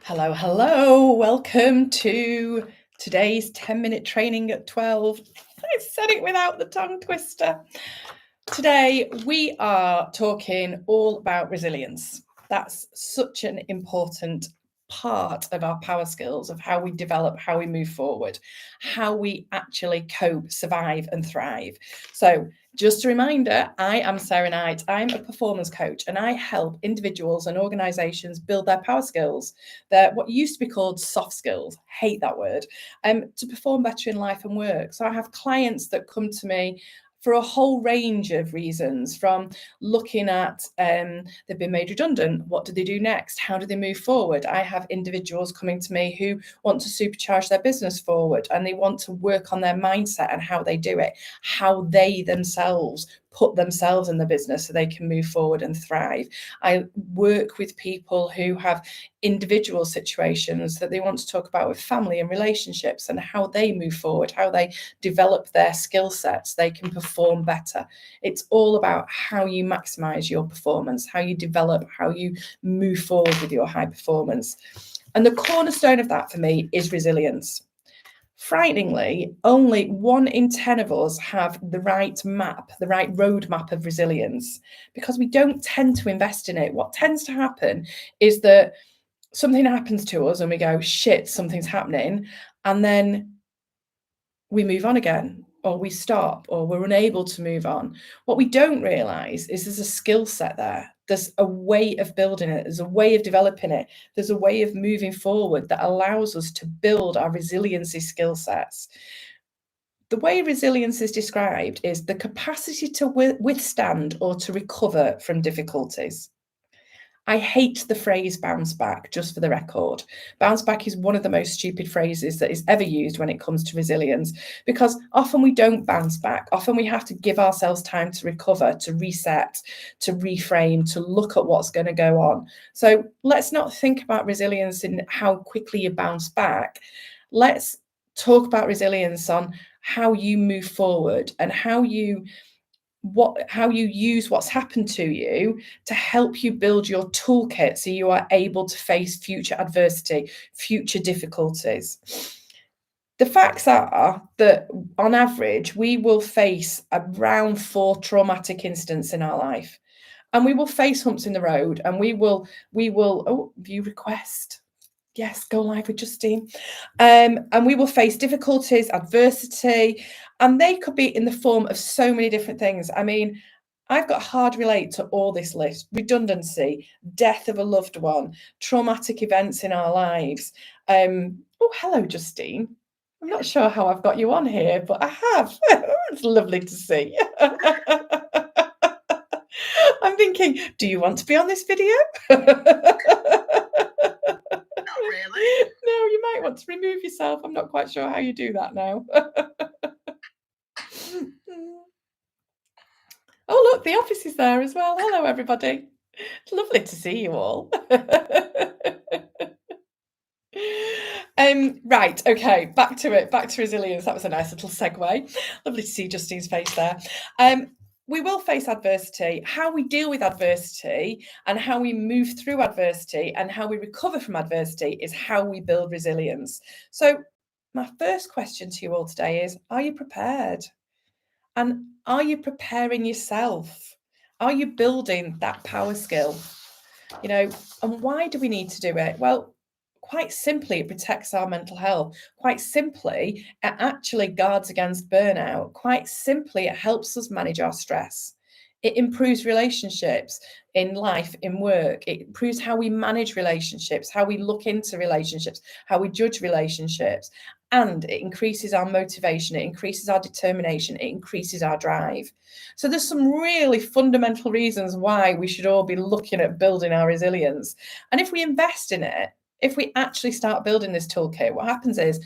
Hello, hello. Welcome to today's 10-minute training at 12. I said it without the tongue twister. Today, we are talking all about resilience. That's such an important part of our power skills, of how we develop, how we move forward, how we actually cope, survive, and thrive. So, just a reminder, I am Sarah Knight. I'm a performance coach and I help individuals and organizations build their power skills. They're what used to be called soft skills, hate that word, to perform better in life and work. So I have clients that come to me for a whole range of reasons, from looking at they've been made redundant. What do they do next? How do they move forward? I have individuals coming to me who want to supercharge their business forward and they want to work on their mindset and how they do it, how they themselves put themselves in the business so they can move forward and thrive. I work with people who have individual situations that they want to talk about with family and relationships and how they move forward, how they develop their skill sets, they can perform better. It's all about how you maximize your performance, how you develop, how you move forward with your high performance. And the cornerstone of that for me is resilience. Frighteningly, only 1 in 10 of us have the right map, the right roadmap of resilience, because we don't tend to invest in it. What tends to happen is that something happens to us and we go, shit, something's happening. And then we move on again, or we stop, or we're unable to move on. What we don't realize is there's a skill set there. There's a way of building it. There's a way of developing it. There's a way of moving forward that allows us to build our resiliency skill sets. The way resilience is described is the capacity to withstand or to recover from difficulties. I hate the phrase bounce back, just for the record. Bounce back is one of the most stupid phrases that is ever used when it comes to resilience, because often we don't bounce back. Often we have to give ourselves time to recover, to reset, to reframe, to look at what's going to go on. So let's not think about resilience in how quickly you bounce back. Let's talk about resilience on how you move forward and how you use what's happened to you to help you build your toolkit so you are able to face future adversity, future difficulties. The facts are that on average, we will face around 4 traumatic incidents in our life. And we will face humps in the road and we will, view request. Yes, go live with Justine. And we will face difficulties, adversity, and they could be in the form of so many different things. I mean, I've got hard relate to all this list: redundancy, death of a loved one, traumatic events in our lives. Oh, hello, Justine. I'm not sure how I've got you on here, but I have. It's lovely to see. I'm thinking, do you want to be on this video? Really? No, you might want to remove yourself. I'm not quite sure how you do that now. Oh, look, the office is there as well. Hello, everybody. It's lovely to see you all. Right, okay, back to resilience. That was a nice little segue. Lovely to see Justine's face there. We will face adversity. How we deal with adversity and how we move through adversity and how we recover from adversity is how we build resilience. So my first question to you all today is, are you prepared? And are you preparing yourself? Are you building that power skill? And why do we need to do it? Well, quite simply, it protects our mental health. Quite simply, it actually guards against burnout. Quite simply, it helps us manage our stress. It improves relationships in life, in work. It improves how we manage relationships, how we look into relationships, how we judge relationships. And it increases our motivation, it increases our determination, it increases our drive. So there's some really fundamental reasons why we should all be looking at building our resilience. And if we invest in it, if we actually start building this toolkit, what happens is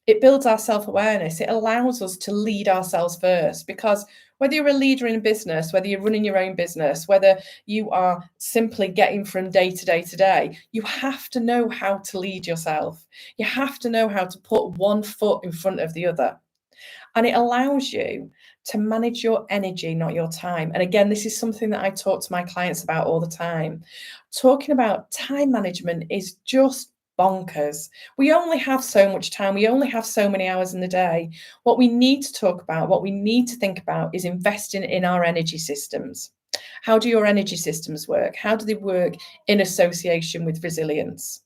it builds our self-awareness. It allows us to lead ourselves first, because whether you're a leader in a business, whether you're running your own business, whether you are simply getting from day to day to day, you have to know how to lead yourself. You have to know how to put one foot in front of the other. And it allows you to manage your energy, not your time. And again, this is something that I talk to my clients about all the time. Talking about time management is just bonkers. We only have so much time. We only have so many hours in the day. What we need to talk about, what we need to think about is investing in our energy systems. How do your energy systems work? How do they work in association with resilience?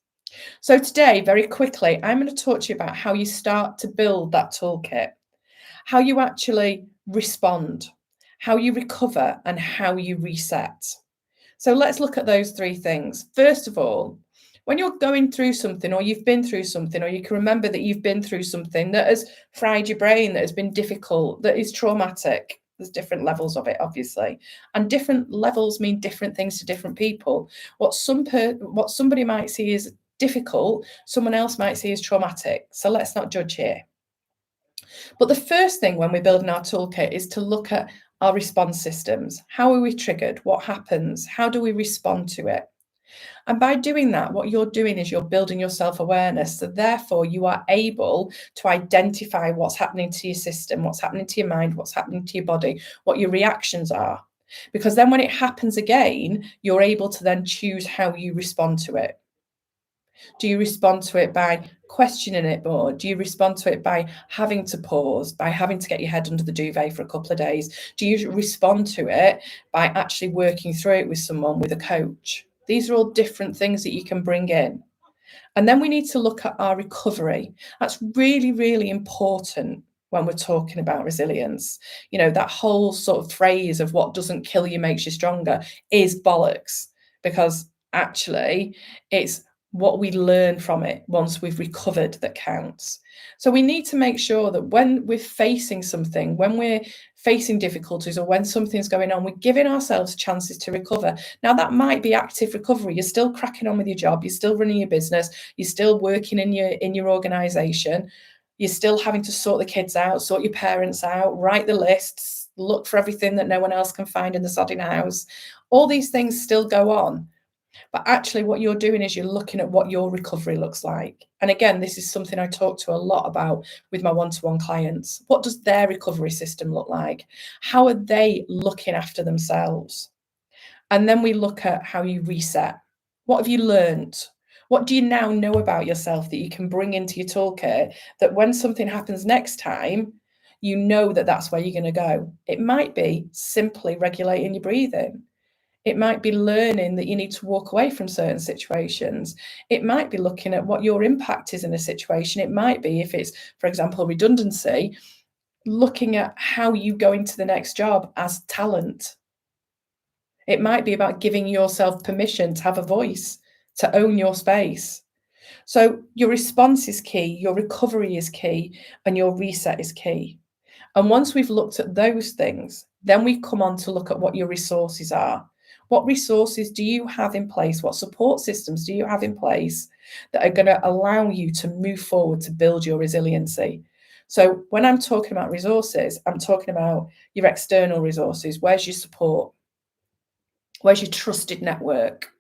So today, very quickly, I'm going to talk to you about how you start to build that toolkit, how you actually respond, how you recover, and how you reset. So let's look at those three things. First of all, when you're going through something, or you've been through something, or you can remember that you've been through something that has fried your brain, that has been difficult, that is traumatic. There's different levels of it, obviously, and different levels mean different things to different people. What somebody might see as difficult, someone else might see as traumatic. So let's not judge here. But the first thing when we're building our toolkit is to look at our response systems. How are we triggered? What happens? How do we respond to it? And by doing that, what you're doing is you're building your self-awareness. So therefore, you are able to identify what's happening to your system, what's happening to your mind, what's happening to your body, what your reactions are. Because then when it happens again, you're able to then choose how you respond to it. Do you respond to it by questioning it more? Do you respond to it by having to pause, by having to get your head under the duvet for a couple of days? Do you respond to it by actually working through it with someone, with a coach? These are all different things that you can bring in. And then we need to look at our recovery. That's really, really important when we're talking about resilience. You know, that whole sort of phrase of what doesn't kill you makes you stronger is bollocks, because actually it's what we learn from it once we've recovered that counts. So we need to make sure that when we're facing something, when we're facing difficulties, or when something's going on, we're giving ourselves chances to recover. Now, that might be active recovery. You're still cracking on with your job, you're still running your business, you're still working in your organization, you're still having to sort the kids out, sort your parents out, write the lists, look for everything that no one else can find in the sodding house. All these things still go on. But actually, what you're doing is you're looking at what your recovery looks like. And again, this is something I talk to a lot about with my one-to-one clients. What does their recovery system look like? How are they looking after themselves? And then we look at how you reset. What have you learned? What do you now know about yourself that you can bring into your toolkit, that when something happens next time, you know that that's where you're going to go? It might be simply regulating your breathing. It might be learning that you need to walk away from certain situations. It might be looking at what your impact is in a situation. It might be, if it's, for example, redundancy, looking at how you go into the next job as talent. It might be about giving yourself permission to have a voice, to own your space. So your response is key, your recovery is key, and your reset is key. And once we've looked at those things, then we come on to look at what your resources are. What resources do you have in place? What support systems do you have in place that are going to allow you to move forward to build your resiliency? So when I'm talking about resources, I'm talking about your external resources. Where's your support? Where's your trusted network?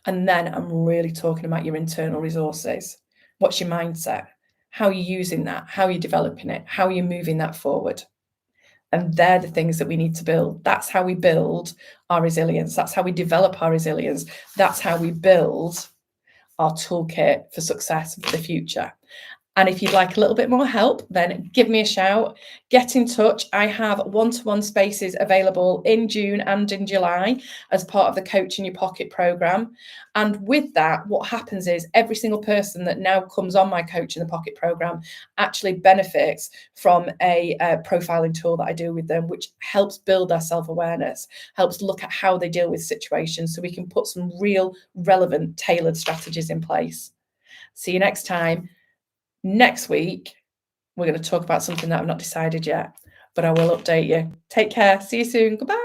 And then I'm really talking about your internal resources. What's your mindset? How are you using that? How are you developing it? How are you moving that forward? And they're the things that we need to build. That's how we build our resilience. That's how we develop our resilience. That's how we build our toolkit for success for the future. And if you'd like a little bit more help, then give me a shout, get in touch. I have one-to-one spaces available in June and in July as part of the Coach in Your Pocket program. And with that, what happens is every single person that now comes on my Coach in the Pocket program actually benefits from a profiling tool that I do with them, which helps build their self-awareness, helps look at how they deal with situations so we can put some real, relevant, tailored strategies in place. See you next time. Next week, we're going to talk about something that I've not decided yet, but I will update you. Take care. See you soon. Goodbye.